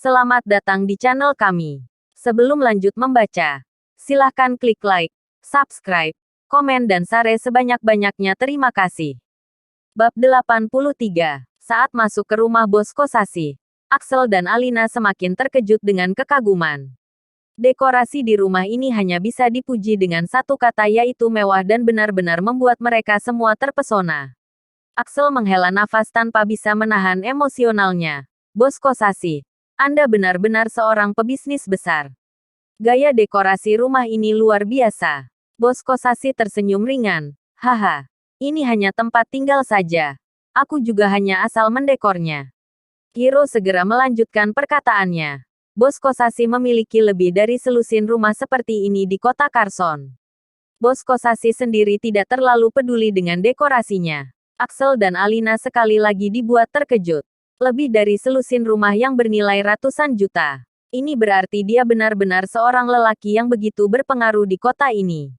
Selamat datang di channel kami. Sebelum lanjut membaca, silahkan klik like, subscribe, komen dan share sebanyak-banyaknya. Terima kasih. Bab 83. Saat masuk ke rumah bos Kosasi, Axel dan Alina semakin terkejut dengan kekaguman. Dekorasi di rumah ini hanya bisa dipuji dengan satu kata, yaitu mewah, dan benar-benar membuat mereka semua terpesona. Axel menghela nafas tanpa bisa menahan emosionalnya. Bos Kosasi, Anda benar-benar seorang pebisnis besar. Gaya dekorasi rumah ini luar biasa. Bos Kosasi tersenyum ringan. Haha, ini hanya tempat tinggal saja. Aku juga hanya asal mendekornya. Hiro segera melanjutkan perkataannya. Bos Kosasi memiliki lebih dari selusin rumah seperti ini di kota Carson. Bos Kosasi sendiri tidak terlalu peduli dengan dekorasinya. Axel dan Alina sekali lagi dibuat terkejut. Lebih dari selusin rumah yang bernilai ratusan juta. Ini berarti dia benar-benar seorang lelaki yang begitu berpengaruh di kota ini.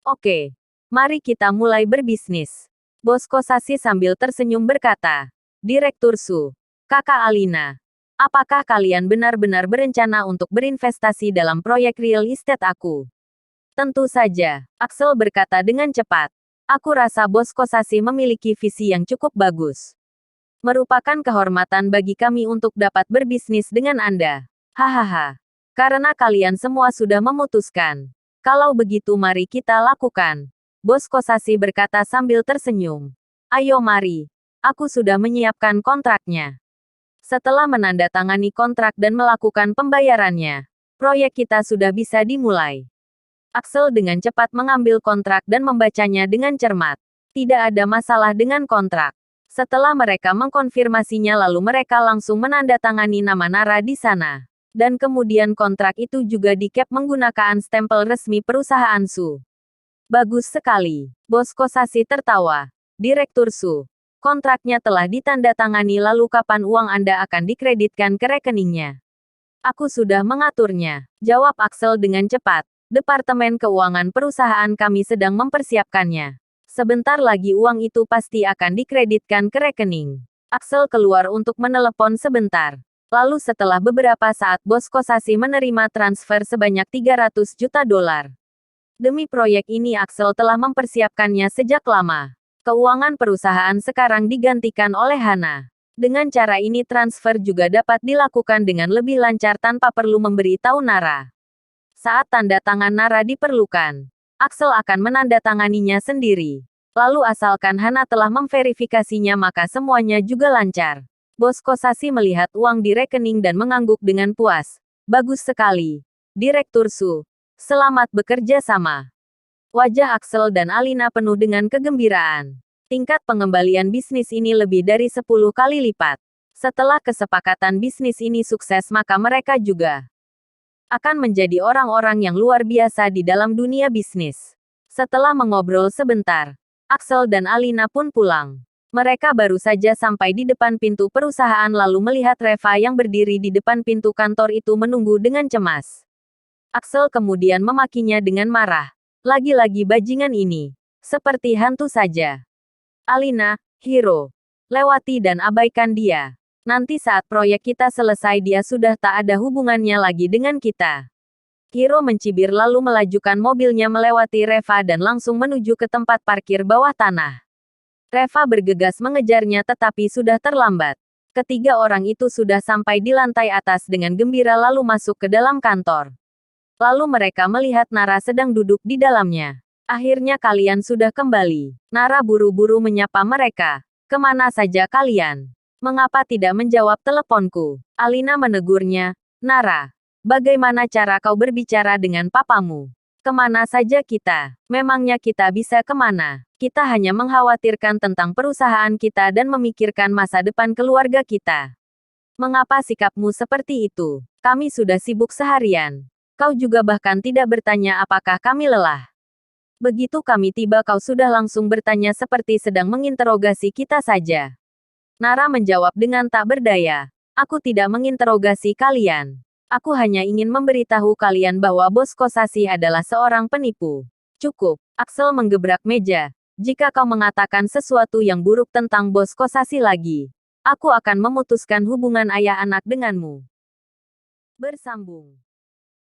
Oke, mari kita mulai berbisnis. Bos Kosasi sambil tersenyum berkata. Direktur Su, Kakak Alina, apakah kalian benar-benar berencana untuk berinvestasi dalam proyek real estate aku? Tentu saja, Axel berkata dengan cepat. Aku rasa Bos Kosasi memiliki visi yang cukup bagus. Merupakan kehormatan bagi kami untuk dapat berbisnis dengan Anda. Hahaha. Karena kalian semua sudah memutuskan. Kalau begitu mari kita lakukan. Bos Kosasi berkata sambil tersenyum. Ayo mari. Aku sudah menyiapkan kontraknya. Setelah menandatangani kontrak dan melakukan pembayarannya, proyek kita sudah bisa dimulai. Axel dengan cepat mengambil kontrak dan membacanya dengan cermat. Tidak ada masalah dengan kontrak. Setelah mereka mengkonfirmasinya, lalu mereka langsung menandatangani nama Nara di sana. Dan kemudian kontrak itu juga di-cap menggunakan stempel resmi perusahaan Su. Bagus sekali. Bos Kosasi tertawa. Direktur Su, kontraknya telah ditandatangani, lalu kapan uang Anda akan dikreditkan ke rekeningnya? Aku sudah mengaturnya, jawab Axel dengan cepat. Departemen keuangan perusahaan kami sedang mempersiapkannya. Sebentar lagi uang itu pasti akan dikreditkan ke rekening. Axel keluar untuk menelepon sebentar. Lalu setelah beberapa saat Bos Kosasi menerima transfer sebanyak 300 juta dolar. Demi proyek ini Axel telah mempersiapkannya sejak lama. Keuangan perusahaan sekarang digantikan oleh Hana. Dengan cara ini transfer juga dapat dilakukan dengan lebih lancar tanpa perlu memberi tahu Nara. Saat tanda tangan Nara diperlukan, Axel akan menandatanganinya sendiri. Lalu asalkan Hana telah memverifikasinya maka semuanya juga lancar. Bos Kosasi melihat uang di rekening dan mengangguk dengan puas. Bagus sekali. Direktur Su, selamat bekerja sama. Wajah Axel dan Alina penuh dengan kegembiraan. Tingkat pengembalian bisnis ini lebih dari 10 kali lipat. Setelah kesepakatan bisnis ini sukses maka mereka juga akan menjadi orang-orang yang luar biasa di dalam dunia bisnis. Setelah mengobrol sebentar, Axel dan Alina pun pulang. Mereka baru saja sampai di depan pintu perusahaan lalu melihat Reva yang berdiri di depan pintu kantor itu menunggu dengan cemas. Axel kemudian memakinya dengan marah. Lagi-lagi bajingan ini. Seperti hantu saja. Alina, Hiro, lewati dan abaikan dia. Nanti saat proyek kita selesai dia sudah tak ada hubungannya lagi dengan kita. Hiro mencibir lalu melajukan mobilnya melewati Reva dan langsung menuju ke tempat parkir bawah tanah. Reva bergegas mengejarnya tetapi sudah terlambat. Ketiga orang itu sudah sampai di lantai atas dengan gembira lalu masuk ke dalam kantor. Lalu mereka melihat Nara sedang duduk di dalamnya. Akhirnya kalian sudah kembali. Nara buru-buru menyapa mereka. Kemana saja kalian? Mengapa tidak menjawab teleponku? Alina menegurnya. Nara, bagaimana cara kau berbicara dengan papamu? Kemana saja kita? Memangnya kita bisa kemana? Kita hanya mengkhawatirkan tentang perusahaan kita dan memikirkan masa depan keluarga kita. Mengapa sikapmu seperti itu? Kami sudah sibuk seharian. Kau juga bahkan tidak bertanya apakah kami lelah. Begitu kami tiba kau sudah langsung bertanya seperti sedang menginterogasi kita saja. Nara menjawab dengan tak berdaya. Aku tidak menginterogasi kalian. Aku hanya ingin memberitahu kalian bahwa Bos Kosasi adalah seorang penipu. Cukup. Axel menggebrak meja. Jika kau mengatakan sesuatu yang buruk tentang Bos Kosasi lagi, aku akan memutuskan hubungan ayah anak denganmu. Bersambung.